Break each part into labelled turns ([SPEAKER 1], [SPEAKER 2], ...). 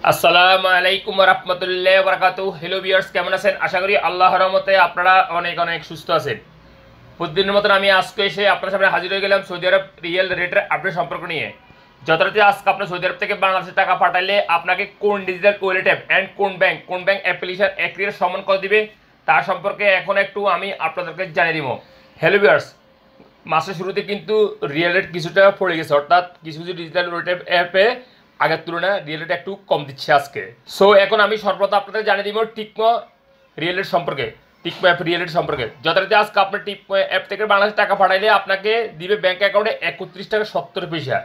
[SPEAKER 1] আসসালামু আলাইকুম ওয়া রাহমাতুল্লাহি ওয়া বারাকাতুহু। হ্যালো ভিউয়ার্স, কেমন আছেন? আশা করি আল্লাহর রহমতে আপনারা অনেক অনেক সুস্থ আছেন। প্রতিদিনের মতন আমি আজকে এসে আপনার সামনে হাজির হয়ে গেলাম সৌদি আরব রিয়েল রেটের আপডেট সম্পর্ক নিয়ে। যথারীতি আজকে আপনার সৌদি আরব থেকে বাংলাদেশে টাকা পাঠালে আপনাকে কোন ডিজিটাল ওয়ালেট অ্যাপ অ্যান্ড কোন ব্যাংক অ্যাপ্লিকেশন একটির সমান করে দিবে তার সম্পর্কে এখন একটু আমি আপনাদেরকে জানিয়ে দিব। হ্যালো ভিউয়ার্স, মাসের শুরুতে কিন্তু রিয়েল রেট কিছুটা পড়ে গেছে, অর্থাৎ কিছু কিছু ডিজিটাল ওয়ালেট অ্যাপে আগের তুলনায় রিয়েল রেট একটু কম দিচ্ছে আজকে। সো এখন আমি সর্বপ্রথম আপনাদের জানিয়ে দিব টিকমো রিয়েল রেট সম্পর্কে, টিকমো অ্যাপ রিয়েল রেট সম্পর্কে। যথারীতি আজকে আপনার টিকমো অ্যাপ থেকে বাংলাদেশ টাকা পাঠাইলে আপনাকে দিবে ব্যাঙ্ক অ্যাকাউন্টে 31 টাকা 70 পয়সা,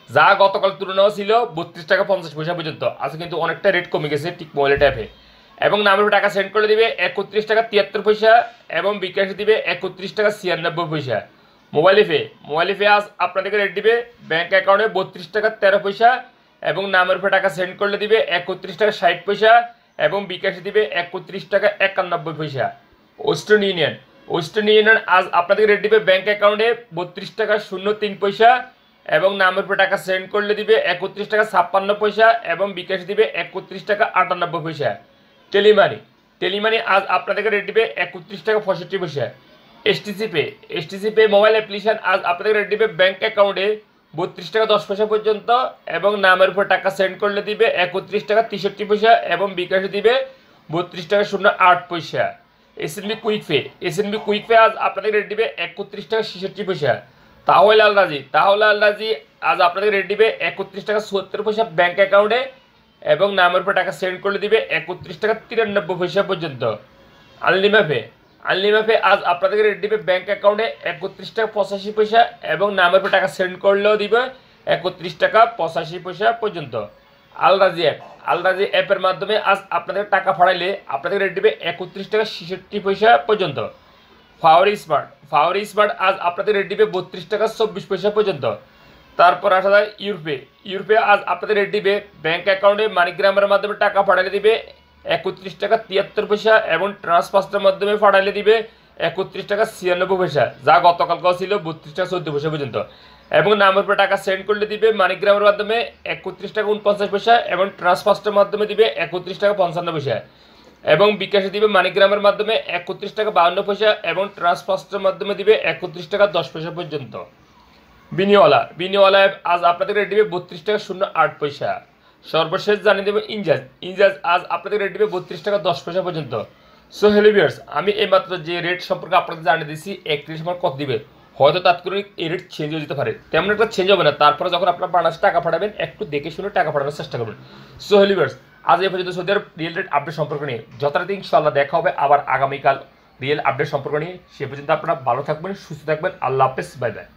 [SPEAKER 1] যা গতকাল তুলনাও ছিল 32 টাকা 50 পয়সা পর্যন্ত। আজকে কিন্তু অনেকটা রেট কমে গেছে টিকমো ওয়ালেট অ্যাপে। এবং নামের টাকা সেন্ড করে দিবে 31 টাকা 73 পয়সা এবং বিকাশে দিবে 31 টাকা 96 পয়সা। মোবাইল ফে আজ আপনাদেরকে রেট দিবে ব্যাঙ্ক অ্যাকাউন্টে 32 টাকা 13 পয়সা এবং নামের উপরে টাকা সেন্ড করলে দিবে 31 টাকা 60 পয়সা এবং বিকাশে দিবে 31 টাকা 91 পয়সা। ওয়েস্টার্ন ইউনিয়ন আজ আপনাদেরকে রেট দিবে ব্যাঙ্ক অ্যাকাউন্টে 32 টাকা 03 পয়সা এবং নামের উপরে টাকা সেন্ড করলে দিবে 31 টাকা 56 পয়সা এবং বিকাশে দিবে 31 টাকা 98 পয়সা। টেলিমানি আজ আপনাদেরকে রেট দিবে 31 টাকা 65 পয়সা। এসটিসি পে মোবাইল অ্যাপ্লিকেশন আজ আপনাদের রেট দিবে ব্যাঙ্ক অ্যাকাউন্টে 32 টাকা 10 পয়সা পর্যন্ত এবং নামের উপর টাকা সেন্ড করলে দিবে 31 টাকা 63 পয়সা এবং বিকাশে দিবে 32 টাকা 08 পয়সা। এসএনবি কুইক পে আজ আপনাদের রেট দিবে 31 টাকা 66 পয়সা। তাহলে আল রাজি আজ আপনাদের রেট দিবে 31 টাকা 74 পয়সা ব্যাঙ্ক অ্যাকাউন্টে এবং নামের উপর টাকা সেন্ড করলে দিবে 31 টাকা 93 পয়সা পর্যন্ত। আনলিমাপে আজ আপনাদেরকে রেট দিবে ব্যাঙ্ক অ্যাকাউন্টে 31 টাকা 85 পয়সা এবং নামের উপর টাকা সেন্ড করলেও দিবে 31 টাকা 85 পয়সা পর্যন্ত। আল রাজি অ্যাপের মাধ্যমে আজ আপনাদের টাকা পাঠাইলে আপনাদের রেট দিবে 31 টাকা 66 পয়সা পর্যন্ত। ফাওয়ারি স্মার্ট আজ আপনাদের রেট দিবে 32 টাকা 24 পয়সা পর্যন্ত। তারপর আসা যায় ইউরোপে আজ আপনাদের রেট দিবে ব্যাঙ্ক অ্যাকাউন্টে মানিগ্রামের মাধ্যমে টাকা পাঠাইলে দিবে 31 টাকা 73 পয়সা এবং ট্রান্সফারের মাধ্যমে পাঠাইলে দিবে 31 টাকা 96 পয়সা, যা গতকালকেও ছিল 32 টাকা 14 পয়সা পর্যন্ত। এবং নামের উপরে টাকা সেন্ড করলে দিবে মানিগ্রামের মাধ্যমে 31 টাকা 49 পয়সা এবং ট্রান্সফারের মাধ্যমে দিবে 31 টাকা 55 পয়সা এবং বিকাশে দিবে মানিগ্রামের মাধ্যমে 31 টাকা 52 পয়সা এবং ট্রান্সফারের মাধ্যমে দিবে 31 টাকা 10 পয়সা পর্যন্ত। বিনিওয়ালা আজ আপনাদের রেট দিবে 32 টাকা 08 পয়সা। সর্বশেষ জানিয়ে দেবে ইনজাজ আজ আপনাদের রেট দিবে 32 টাকা 10 পয়সা পর্যন্ত। সো হ্যালো ভিউয়ার্স, আমি এইমাত্র যে রেট সম্পর্কে আপনাদের জানিয়ে দিচ্ছি একটি সময় কত দিবে, হয়তো তাৎক্ষণিক এই রেট চেঞ্জ হয়ে যেতে পারে, তেমন একটা চেঞ্জ হবে না। তারপরে যখন আপনার বাংলাদেশে টাকা পাঠাবেন একটু দেখে শুনে টাকা পাঠানোর চেষ্টা করবেন। সো হ্যালো ভিউয়ার্স, আজ এই পর্যন্ত সৌদি আরব রিয়েল রেট আপডেট সম্পর্ক নিয়ে। যথারীতি ইনশাআল্লাহ দেখা হবে আবার আগামীকাল রিয়েল আপডেট সম্পর্ক নিয়ে। সে পর্যন্ত আপনারা ভালো থাকবেন, সুস্থ থাকবেন। আল্লাহ হাফেজ, বাই বাই।